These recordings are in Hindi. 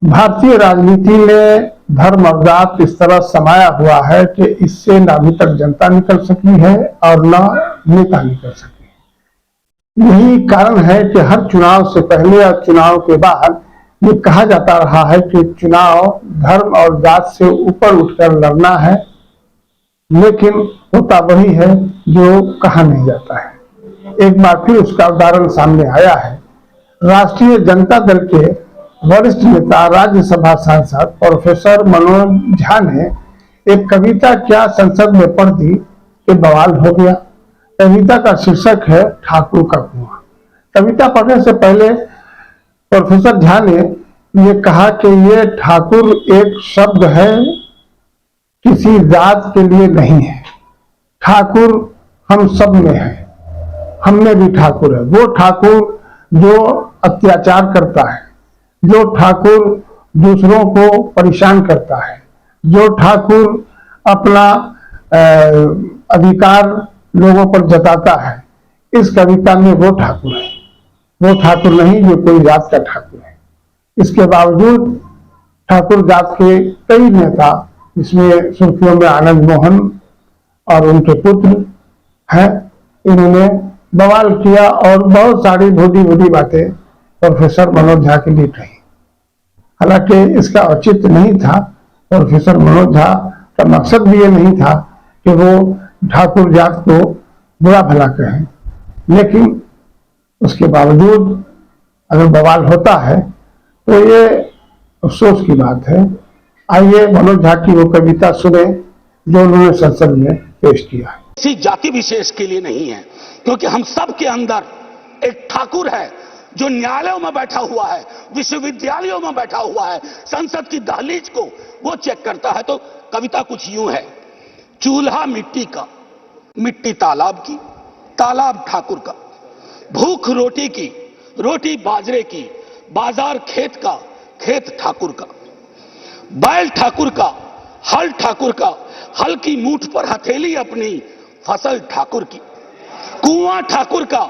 भारतीय राजनीति में धर्म और जात इस तरह समाया हुआ है कि इससे न अभी तक जनता निकल सकी है और न नेता निकल सके। यही कारण है कि हर चुनाव से पहले और चुनाव के बाद ये कहा जाता रहा है कि चुनाव धर्म और जात से ऊपर उठकर लड़ना है, लेकिन होता वही है जो कहा नहीं जाता है। एक बार फिर उसका उदाहरण सामने आया है। राष्ट्रीय जनता दल के वरिष्ठ नेता राज्यसभा सांसद प्रोफेसर मनोज झा ने एक कविता क्या संसद में पढ़ दी कि बवाल हो गया। कविता का शीर्षक है ठाकुर का कुआं। कविता पढ़ने से पहले प्रोफेसर झा ने ये कहा कि ये ठाकुर एक शब्द है, किसी जात के लिए नहीं है। ठाकुर हम सब में है, हम में भी ठाकुर है। वो ठाकुर जो अत्याचार करता है, जो ठाकुर दूसरों को परेशान करता है, जो ठाकुर अपना अधिकार लोगों पर जताता है, इस कविता में वो ठाकुर है। वो ठाकुर नहीं जो कोई जात का ठाकुर है। इसके बावजूद ठाकुर जात के कई नेता, जिसमें सुर्खियों में आनंद मोहन और उनके पुत्र हैं, इन्होंने बवाल किया और बहुत सारी भूडी भूडी बातें प्रोफेसर मनोज झा की लिख रही। हालांकि इसका औचित्य नहीं था। प्रोफेसर मनोज झा का मकसद भी ये नहीं था कि वो ठाकुर जात को बुरा भला कहें, लेकिन उसके बावजूद अगर बवाल होता है तो ये अफसोस की बात है। आइए मनोज झा की वो कविता सुने जो उन्होंने संसद में पेश किया है। किसी जाति विशेष के लिए नहीं है, क्योंकि हम सब के अंदर एक ठाकुर है जो न्यायालयों में बैठा हुआ है, विश्वविद्यालयों में बैठा हुआ है, संसद की दहलीज को वो चेक करता है। तो कविता कुछ यूं है। चूल्हा मिट्टी का, मिट्टी तालाब की, तालाब ठाकुर का। भूख रोटी की, रोटी बाजरे की, बाजार खेत का, खेत ठाकुर का। बैल ठाकुर का, हल ठाकुर का, हल की मूठ पर हथेली अपनी, फसल ठाकुर की। कुआं ठाकुर का,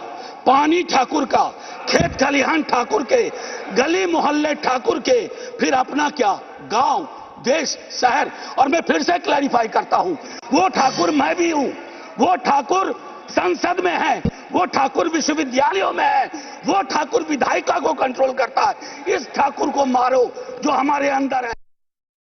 पानी ठाकुर का, खेत खलिहान ठाकुर के, गली मोहल्ले ठाकुर के, फिर अपना क्या, गांव, देश, शहर। और मैं फिर से क्लैरिफाई करता हूं, वो ठाकुर मैं भी हूं। वो ठाकुर संसद में है, वो ठाकुर विश्वविद्यालयों में है, वो ठाकुर विधायिका को कंट्रोल करता है। इस ठाकुर को मारो जो हमारे अंदर है।